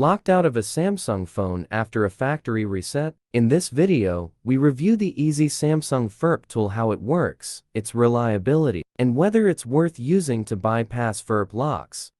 Locked out of a Samsung phone after a factory reset? In this video, we review the easy Samsung FRP tool, how it works, its reliability, and whether it's worth using to bypass FRP locks.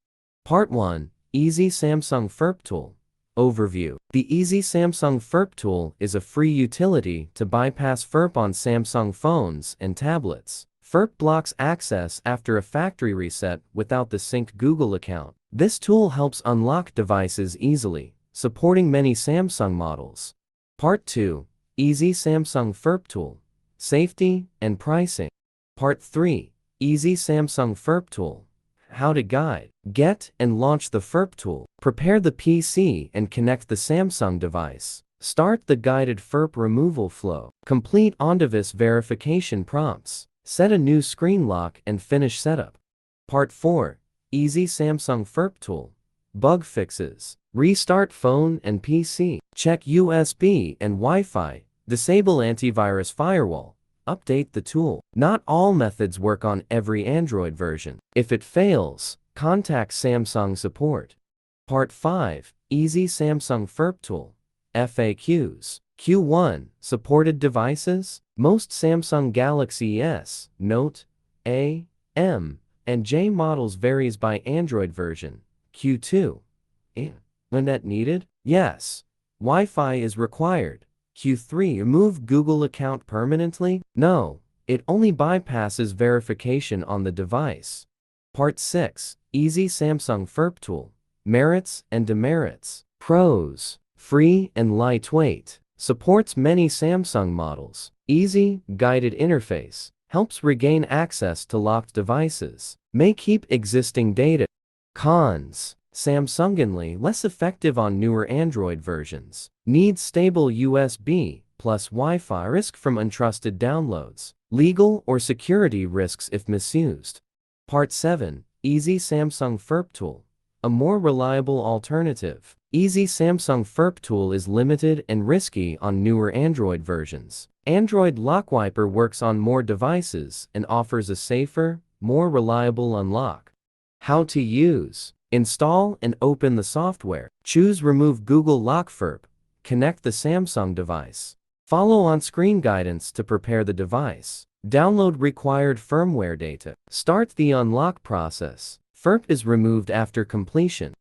Part 1. Easy Samsung FRP Tool. Overview. The Easy Samsung FRP Tool is a free utility to bypass FRP on Samsung phones and tablets. FRP blocks access after a factory reset without the synced Google account. This tool helps unlock devices easily, supporting many Samsung models. Part 2. Easy Samsung FRP Tool. Safety and pricing. Part 3. Easy Samsung FRP Tool. How to guide, get, and launch the FRP tool. Prepare the PC and connect the Samsung device. Start the guided FRP removal flow. Complete on-device verification prompts. Set a new screen lock and finish setup. Part 4. Easy Samsung FRP Tool. Bug fixes. Restart phone and PC. Check USB and Wi-Fi. Disable antivirus firewall. Update the tool. Not all methods work on every Android version. If it fails, contact Samsung support. Part 5. Easy Samsung FRP Tool. FAQs. Q1. Supported devices. Most Samsung Galaxy S, Note, A, M, and J models varies by Android version. Q2. Internet needed? Yes. Wi-Fi is required. Q3. Remove Google account permanently? No. It only bypasses verification on the device. Part 6. Easy Samsung FRP Tool. Merits and demerits. Pros. Free and lightweight. Supports many Samsung models. Easy, guided interface. Helps regain access to locked devices. May keep existing data. Cons. Samsungly less effective on newer Android versions. Needs stable USB plus Wi-Fi. Risk from untrusted downloads. Legal or security risks if misused. Part 7. Easy Samsung FRP Tool. A more reliable alternative. Easy Samsung FRP Tool is limited and risky on newer Android versions. Android Lock Wiper works on more devices and offers a safer, more reliable unlock. How to use. Install and open the software. Choose Remove Google Lock FRP. Connect the Samsung device. Follow on-screen guidance to prepare the device. Download required firmware data. Start the unlock process. FRP is removed after completion.